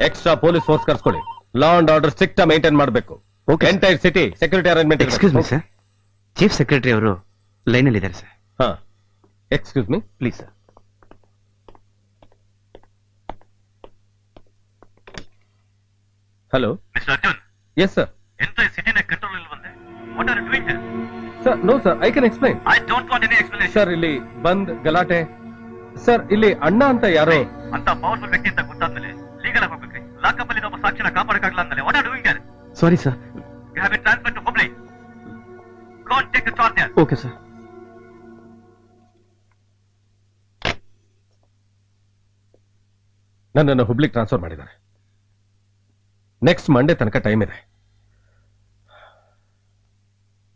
Extra police force ಕರ್ಸ್ಕೊಳ್ಳಿ. Law and order strict maintain ಮಾಡಬೇಕು. Entire city security arrangement. Excuse me sir, chief secretary ಅವರು line ಅಲ್ಲಿ ಇದ್ದಾರೆ sir. ಹಾ, excuse me please sir. Hello mister Arjun, yes sir. Entire ಸಿಟಿನ control ಅಲ್ಲಿ ಬಂದೆ. What are you doing here? Sir no sir, I can explain. I don't want any explanation. Sir ಇಲ್ಲಿ ಬಂದ್ ಗಲಾಟೆ. ಸರ್ ಇಲ್ಲಿ ಅಣ್ಣ ಅಂತ ಯಾರೋ ಅಂತ ಪವರ್ಫುಲ್ ವ್ಯಕ್ತಿ ಅಂತ ಗೊತ್ತಾದ್ಮೇಲೆ ಲೀಗಲ್ ಆಗಿ ಹೋಗ್ಬೇಕ್ರಿ. ಲಾಕಪ್ ಅಲ್ಲಿ ಒಬ್ಬ ಸಾಕ್ಷಿನ ಕಾಪಾಡಕ್ಕಾಗಲ್ಲ ಅಂದ್ಮೇಲೆ what are doing here? Sorry sir. You have been transferred to Hubli. Go and take the charge there. Okay sir. ನನ್ನನ್ನು ಹುಬ್ಳಿಗೆ ಟ್ರಾನ್ಸ್ಫರ್ ಮಾಡಿದ್ದಾರೆ. ನೆಕ್ಸ್ಟ್ ಮಂಡೇ ತನಕ ಟೈಮ್ ಇದೆ.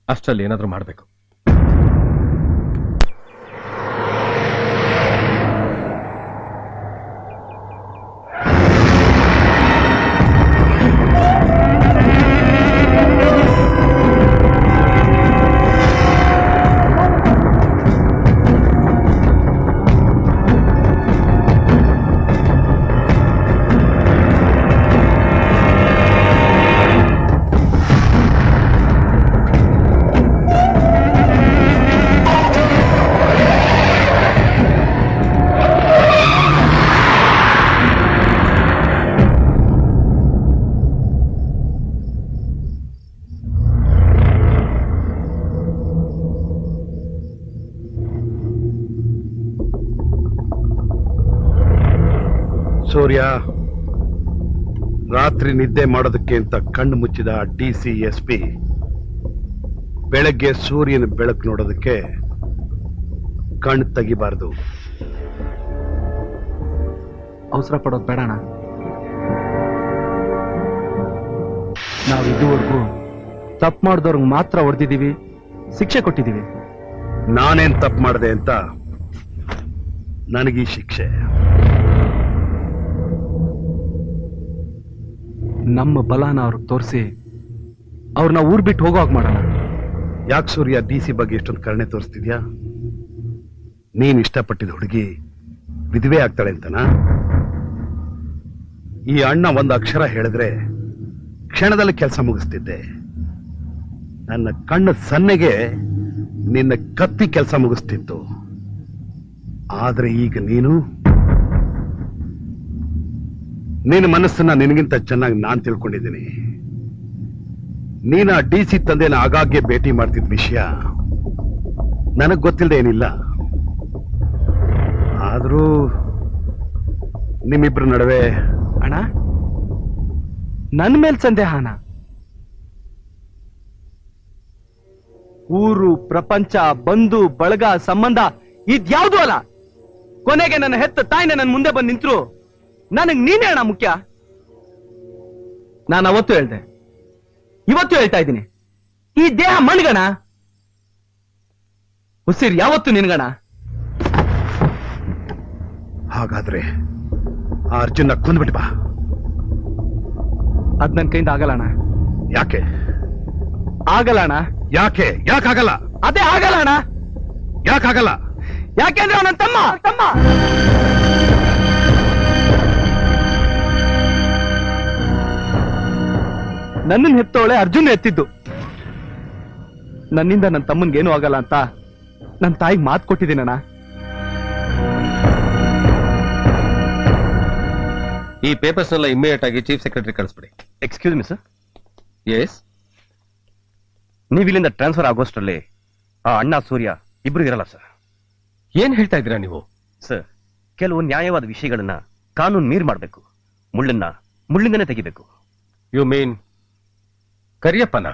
ಅಷ್ಟರಲ್ಲಿ ಏನಾದ್ರೂ ಮಾಡಬೇಕು. ಸೂರ್ಯ, ರಾತ್ರಿ ನಿದ್ದೆ ಮಾಡೋದಕ್ಕೆ ಅಂತ ಕಣ್ಣು ಮುಚ್ಚಿದ ಡಿಸಿ ಎಸ್ಪಿ ಬೆಳಗ್ಗೆ ಸೂರ್ಯನ ಬೆಳಕು ನೋಡೋದಕ್ಕೆ ಕಣ್ಣು ತೆಗಿಬಾರ್ದು. ಅವಸರ ಪಡೋದು ಬೇಡಣ. ನಾವು ಇದುವರೆಗೂ ತಪ್ಪು ಮಾಡಿದವ್ರಿಗೆ ಮಾತ್ರ ಹೊಡೆದಿದ್ದೀವಿ, ಶಿಕ್ಷೆ ಕೊಟ್ಟಿದ್ದೀವಿ. ನಾನೇನ್ ತಪ್ಪು ಮಾಡಿದೆ ಅಂತ ನನಗೀ ಶಿಕ್ಷೆ. ನಮ್ಮ ಬಲಾನ ಅವ್ರಿಗೆ ತೋರಿಸಿ ಅವ್ರನ್ನ ಊರ್ ಬಿಟ್ಟು ಹೋಗೋ ಹಾಗೆ ಮಾಡೋಣ. ಯಾಕೆ ಸೂರ್ಯ ಡಿಸಿ ಬಗ್ಗೆ ಇಷ್ಟೊಂದು ಕರುಣೆ ತೋರಿಸ್ತಿದ್ಯಾ? ನೀನ್ ಇಷ್ಟಪಟ್ಟಿದ ಹುಡುಗಿ ವಿಧವೆ ಆಗ್ತಾಳೆ ಅಂತನಾ? ಈ ಅಣ್ಣ ಒಂದು ಅಕ್ಷರ ಹೇಳಿದ್ರೆ ಕ್ಷಣದಲ್ಲಿ ಕೆಲಸ ಮುಗಿಸ್ತಿದ್ದೆ. ನನ್ನ ಕಣ್ಣು ಸನ್ನೆಗೆ ನಿನ್ನ ಕತ್ತಿ ಕೆಲಸ ಮುಗಿಸ್ತಿತ್ತು. ಆದ್ರೆ ಈಗ ನಿನ್ನ ಮನಸ್ಸನ್ನ ನಿನಗಿಂತ ಚೆನ್ನಾಗಿ ನಾನ್ ತಿಳ್ಕೊಂಡಿದ್ದೀನಿ. ನೀನ ಡಿಸಿ ತಂದೆನ ಆಗಾಗ್ಗೆ ಭೇಟಿ ಮಾಡ್ತಿದ್ದ ವಿಷಯ ನನಗ್ ಗೊತ್ತಿಲ್ಲದೆ ಏನಿಲ್ಲ. ಆದ್ರೂ ನಿಮ್ಮಿಬ್ರ ನಡುವೆ ಅಣ್ಣ, ನನ್ ಮೇಲ್ ಸಂದೇಹನ? ಊರು, ಪ್ರಪಂಚ, ಬಂಧು ಬಳಗ, ಸಂಬಂಧ ಇದ್ಯಾವುದೂ ಅಲ್ಲ. ಕೊನೆಗೆ ನನ್ನ ಹೆತ್ತ ತಾಯಿನ ನನ್ನ ಮುಂದೆ ಬಂದು ನಿಂತ್ರು ನನಗ್ ನೀನೇ ಅಣ್ಣ ಮುಖ್ಯ. ನಾನು ಅವತ್ತು ಹೇಳ್ದೆ, ಇವತ್ತು ಹೇಳ್ತಾ ಇದ್ದೀನಿ, ಈ ದೇಹ ಮಣ್ಗಣ, ಉಸಿರ್ ಯಾವತ್ತು ನಿನ್ಗಣ. ಹಾಗಾದ್ರೆ ಆ ಅರ್ಜುನ ಕೊಂದ್ಬಿಟ್ಟು ಬಾ. ಅದ್ ನನ್ ಕೈಯಿಂದ ಆಗಲ್ಲ ಅಣ್ಣ. ಯಾಕೆ ಆಗಲ್ಲ ಅಣ್ಣ. ಯಾಕಾಗಲ್ಲ? ಅದೇ ಆಗಲ್ಲ ಅಣ್ಣ. ಯಾಕಾಗಲ್ಲ? ಯಾಕೆಂದ್ರೆ ಅವನ ತಮ್ಮ. ನನ್ನನ್ನು ಹೆತ್ತವಳೆ ಅರ್ಜುನ್ ಎತ್ತಿದ್ದು. ನನ್ನಿಂದ ನನ್ನ ತಮ್ಮನ್ಗೇನು ಆಗಲ್ಲ ಅಂತ ನನ್ನ ತಾಯಿಗೆ ಮಾತು ಕೊಟ್ಟಿದ್ದೀನಣ್ಣ. ಈ ಪೇಪರ್ಸ್ ನೆಲ್ಲ ಇಮಿಡಿಯೇಟ್ ಆಗಿ ಚೀಫ್ ಸೆಕ್ರೆಟರಿ ಕಳಿಸ್ಬಿಡಿ. Excuse me sir. ಎಸ್, ನೀವು ಇಲ್ಲಿಂದ ಟ್ರಾನ್ಸ್ಫರ್ ಆಗೋಷ್ಟರಲ್ಲಿ ಆ ಅಣ್ಣ ಸೂರ್ಯ ಇಬ್ರು ಇರಲ್ಲ ಸರ್. ಏನ್ ಹೇಳ್ತಾ ಇದ್ದೀರಾ ನೀವು? ಸರ್, ಕೆಲವು ನ್ಯಾಯವಾದ ವಿಷಯಗಳನ್ನ ಕಾನೂನು ಮೀರಿ ಮಾಡಬೇಕು. ಮುಳ್ಳಿಂದನೇ ತೆಗಿಬೇಕು. ಯು ಮೀನ್ ಕರಿಯಪ್ಪನ?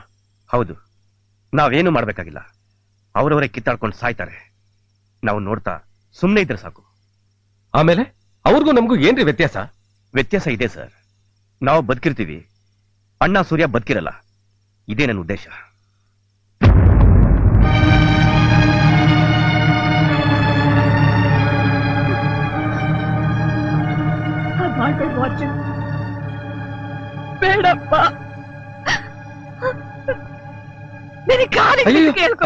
ಹೌದು. ನಾವೇನು ಮಾಡ್ಬೇಕಾಗಿಲ್ಲ. ಅವರವರೇ ಕಿತ್ತಾಡ್ಕೊಂಡು ಸಾಯ್ತಾರೆ. ನಾವು ನೋಡ್ತಾ ಸುಮ್ಮನೆ ಇದ್ರೆ ಸಾಕು. ಆಮೇಲೆ ಅವ್ರಿಗೂ ನಮಗೂ ಏನ್ರಿ ವ್ಯತ್ಯಾಸ? ವ್ಯತ್ಯಾಸ ಇದೆ ಸರ್. ನಾವು ಬದುಕಿರ್ತೀವಿ, ಅಣ್ಣ ಸೂರ್ಯ ಬದುಕಿರಲ್ಲ. ಇದೇ ನನ್ನ ಉದ್ದೇಶ. ಬೇಡಪ್ಪ,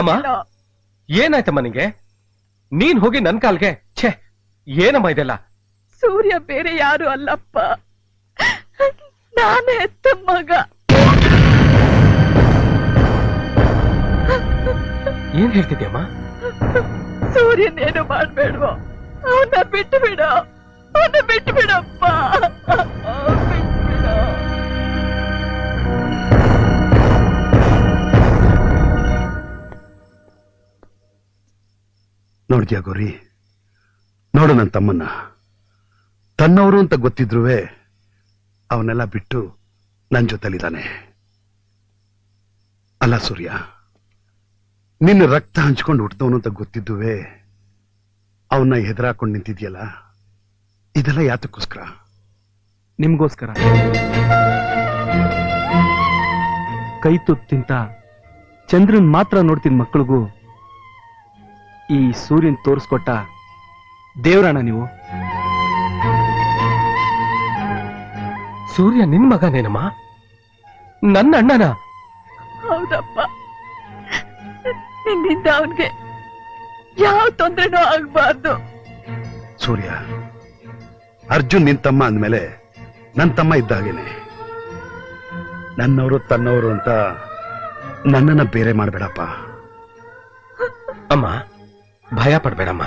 ಅಮ್ಮ, ಏನಾಯ್ತಮ್ಮ ನಿಂಗೆ? ನೀನ್ ಹೋಗಿ ನನ್ ಕಾಲ್ಗೆ ಛೇ, ಏನಮ್ಮ ಇದೆಲ್ಲ? ಸೂರ್ಯ ಬೇರೆ ಯಾರು ಅಲ್ಲಪ್ಪ, ನಾನು ಹೆತ್ತ ಮಗ. ಏನ್ ಹೇಳ್ತಿದ್ಯಮ್ಮ? ಸೂರ್ಯನೇನು ಮಾಡ್ಬೇಡ್ವೋ, ಅವನ್ನ ಬಿಟ್ಟು ಬಿಡು, ಅವನ್ನ ಬಿಟ್ಟು ಬಿಡಪ್ಪ, ಬಿಟ್ಟು ಬಿಡು. ನೋಡ್ದ್ಯಾ ಗೌರಿ, ನೋಡು ನನ್ನ ತಮ್ಮನ್ನ. ತನ್ನವರು ಅಂತ ಗೊತ್ತಿದ್ರುವೆ ಅವನ್ನೆಲ್ಲ ಬಿಟ್ಟು ನನ್ನ ಜೊತೆಲಿದ್ದಾನೆ. ಅಲ್ಲ ಸೂರ್ಯ, ನಿನ್ನ ರಕ್ತ ಹಂಚ್ಕೊಂಡು ಹುಟ್ಟಿದವನು ಅಂತ ಗೊತ್ತಿದ್ದುವೆ ಅವನ್ನ ಹೆದರಾಕೊಂಡು ನಿಂತಿದ್ಯಲ್ಲ, ಇದೆಲ್ಲ ಯಾತಕ್ಕೋಸ್ಕರ? ನಿಮ್ಗೋಸ್ಕರ. ಕೈ ತುತ್ತಿಂತ ಚಂದ್ರನ್ ಮಾತ್ರ ನೋಡ್ತಿದ್ ಮಕ್ಕಳಿಗೂ ಈ ಸೂರ್ಯನ್ ತೋರಿಸ್ಕೊಟ್ಟ ದೇವ್ರಣ್ಣ ನೀವು. ಸೂರ್ಯ ನಿನ್ ಮಗನೇನಮ್ಮ? ನನ್ನ ಅಣ್ಣನ? ಹೌದಪ್ಪ, ನಿನ್ನಿಂದ ಅವನ್ಗೆ ಯಾವ ತೊಂದ್ರೆನೂ ಆಗ್ಬಾರ್ದು. ಸೂರ್ಯ, ಅರ್ಜುನ್ ನಿನ್ ತಮ್ಮ ಅಂದ್ಮೇಲೆ ನನ್ನ ತಮ್ಮ ಇದ್ದ ಹಾಗೇನೆ. ನನ್ನವರು ತನ್ನವರು ಅಂತ ನನ್ನನ್ನ ಬೇರೆ ಮಾಡ್ಬೇಡಪ್ಪ. ಅಮ್ಮ, ಭಯ ಪಡ್ಬೇಡಮ್ಮ.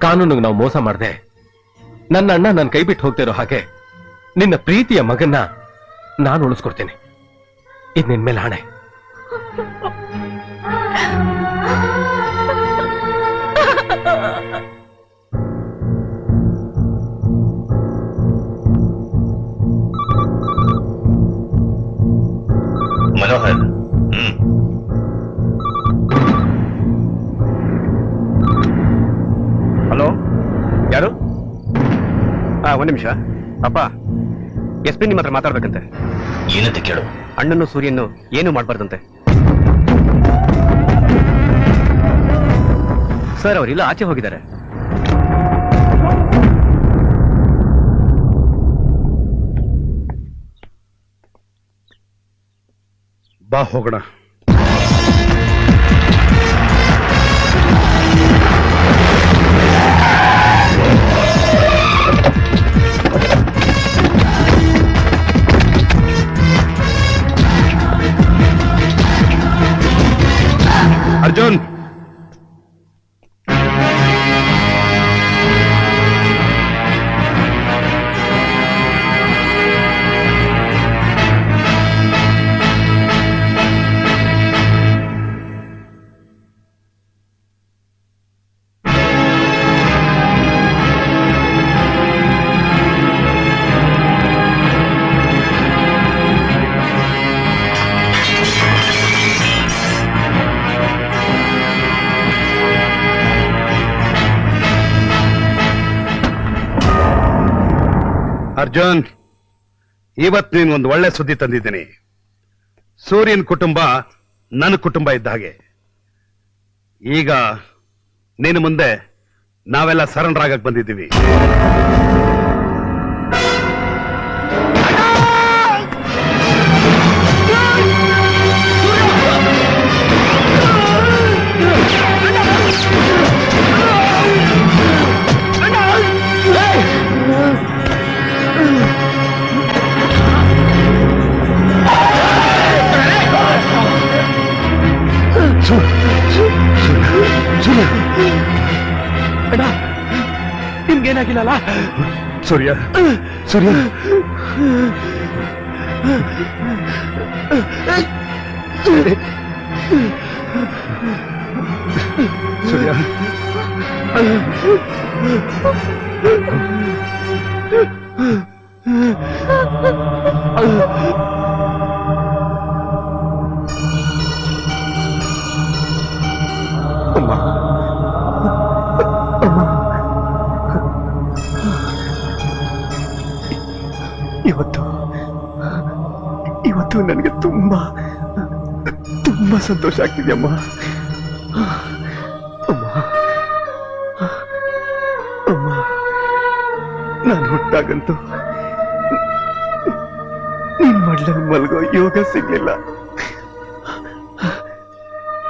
ಕಾನೂನಿಗೆ ನಾವು ಮೋಸ ಮಾಡದೆ ನನ್ನ ಅಣ್ಣ ನನ್ನ ಕೈ ಬಿಟ್ಟು ಹೋಗ್ತಿರೋ ಹಾಗೆ ನಿನ್ನ ಪ್ರೀತಿಯ ಮಗನ್ನ ನಾನು ಉಳಿಸ್ಕೊಡ್ತೇನೆ. ಇದು ನಿನ್ ಮೇಲೆ ಹಣೆ. ಮನೋಹರ್, ಹಲೋ, ಯಾರು? ಒಂದ್ ನಿಮಿಷ ಅಪ್ಪ, ಎಸ್ ಪಿ ನಿಮ್ಮ ಹತ್ರ ಮಾತಾಡ್ಬೇಕಂತೆ. ಏನಂತ ಕೇಳು. ಅಣ್ಣನ್ನು ಸೂರ್ಯನ್ನು ಏನು ಮಾಡ್ಬಾರ್ದಂತೆ ಸರ್. ಅವರಿಲ್ಲ, ಆಚೆ ಹೋಗಿದ್ದಾರೆ. ಬಾ ಹೋಗೋಣ. ಅರ್ಜುನ್, ಅರ್ಜುನ್, ಇವತ್ತು ನೀನು ಒಂದು ಒಳ್ಳೆ ಸುದ್ದಿ ತಂದಿದ್ದೀನಿ. ಸೂರ್ಯನ್ ಕುಟುಂಬ ನನ್ನ ಕುಟುಂಬ ಇದ್ದ ಹಾಗೆ. ಈಗ ನೀನು ಮುಂದೆ ನಾವೆಲ್ಲ ಸರೆಂಡರ್ ಆಗಕ್ ಬಂದಿದ್ದೀವಿ. ನಿಮ್ಗೇನಾಗಿಲ್ಲ? ಸೂರ್ಯ, ಸೂರ್ಯ, ಸೂರ್ಯ, ಇವತ್ತು ನನಗೆ ತುಂಬಾ ಸಂತೋಷ ಆಗ್ತಿದೆಯಮ್ಮ. ಅಮ್ಮ, ನಾನು ಹುಟ್ಟಾಗಂತೂ ನಿನ್ ಮಡ್ಲಲ್ಲಿ ಮಲಗೋ ಯೋಗ ಸಿಗ್ಲಿಲ್ಲ.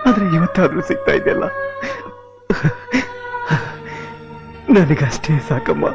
ಆದ್ರೆ ಇವತ್ತಾದ್ರೂ ಸಿಗ್ತಾ ಇದೆಯಲ್ಲ, ನನಗಷ್ಟೇ ಸಾಕಮ್ಮ.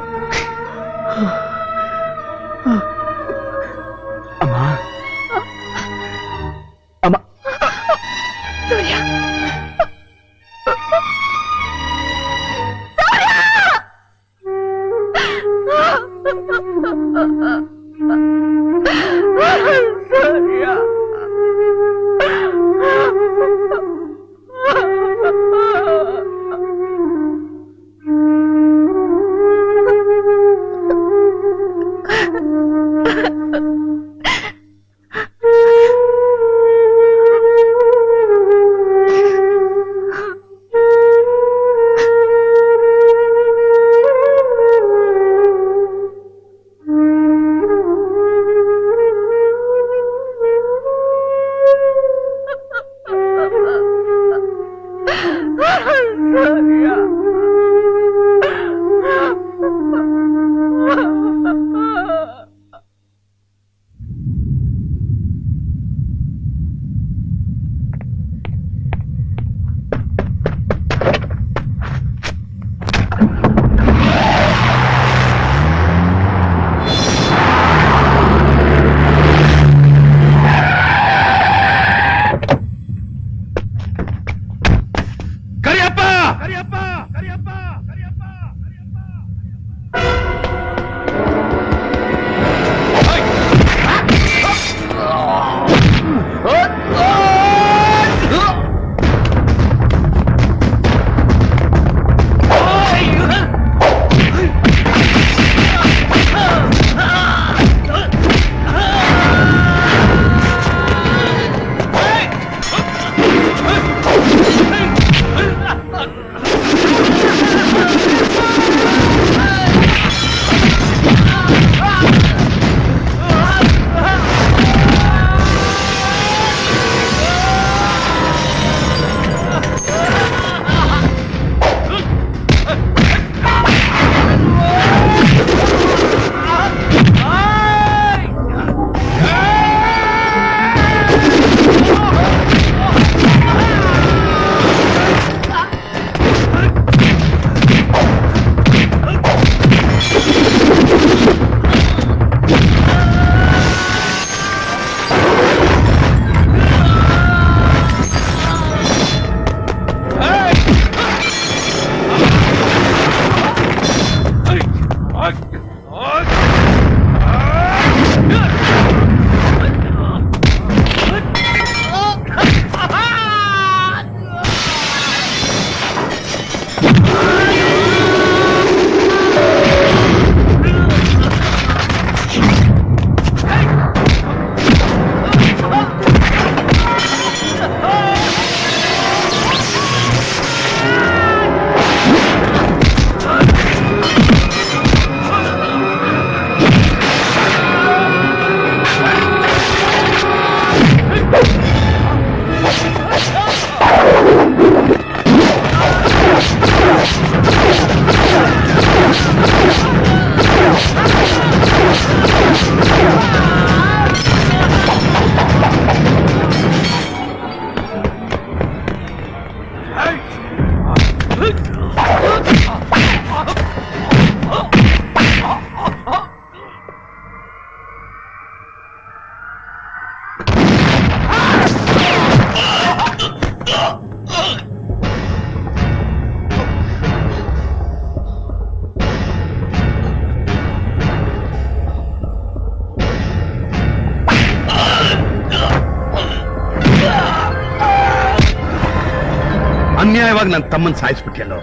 ಅನ್ಯಾಯವಾಗಿ ನನ್ನ ತಮ್ಮನ್ ಸಾಯಿಸ್ಬಿಟ್ಟೆಲ್ಲೋ.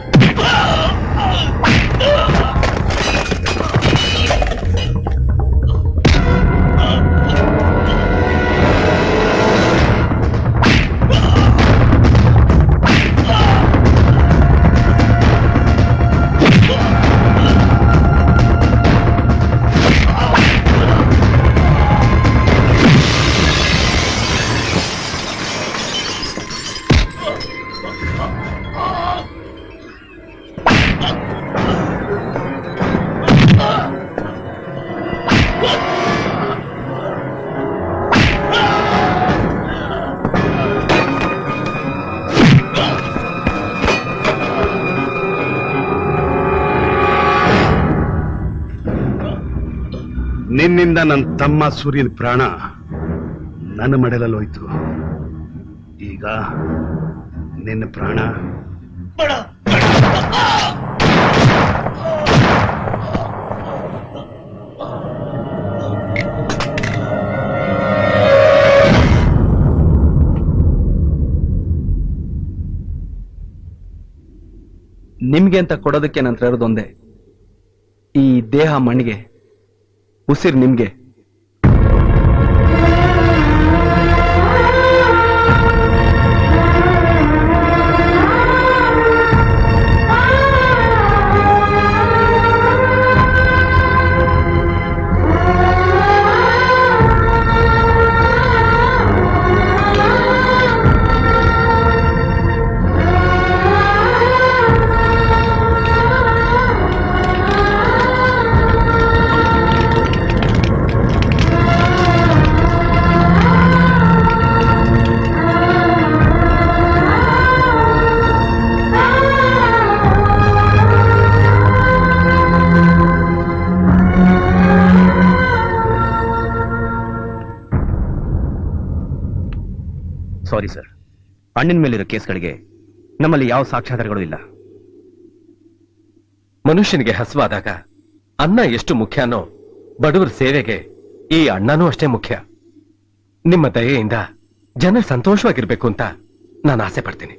ನಿನ್ನಿಂದ ನನ್ನ ತಮ್ಮ ಸೂರ್ಯನ ಪ್ರಾಣ ನನ್ನ ಮಡೆಲಲ್ಲೋಯ್ತು. ಈಗ ನಿನ್ನ ಪ್ರಾಣ ನಿಮ್ಗೆ ಅಂತ ಕೊಡೋದಕ್ಕೆ ನಂತರ ಇರೋದೊಂದೇ, ಈ ದೇಹ ಮಣ್ಣಿಗೆ, ಉಸಿರು ನಿಮ್ಗೆ. ಸಾರಿ ಸರ್, ಅಣ್ಣನ ಮೇಲಿರೋ ಕೇಸ್ಗಳಿಗೆ ನಮ್ಮಲ್ಲಿ ಯಾವ ಸಾಕ್ಷ್ಯಾಧಾರಗಳು ಇಲ್ಲ. ಮನುಷ್ಯನಿಗೆ ಹಸುವಾದಾಗ ಅನ್ನ ಎಷ್ಟು ಮುಖ್ಯನೋ ಬಡವರ ಸೇವೆಗೆ ಈ ಅಣ್ಣನೂ ಅಷ್ಟೇ ಮುಖ್ಯ. ನಿಮ್ಮ ದಯೆಯಿಂದ ಜನ ಸಂತೋಷವಾಗಿರ್ಬೇಕು ಅಂತ ನಾನು ಆಸೆ ಪಡ್ತೀನಿ.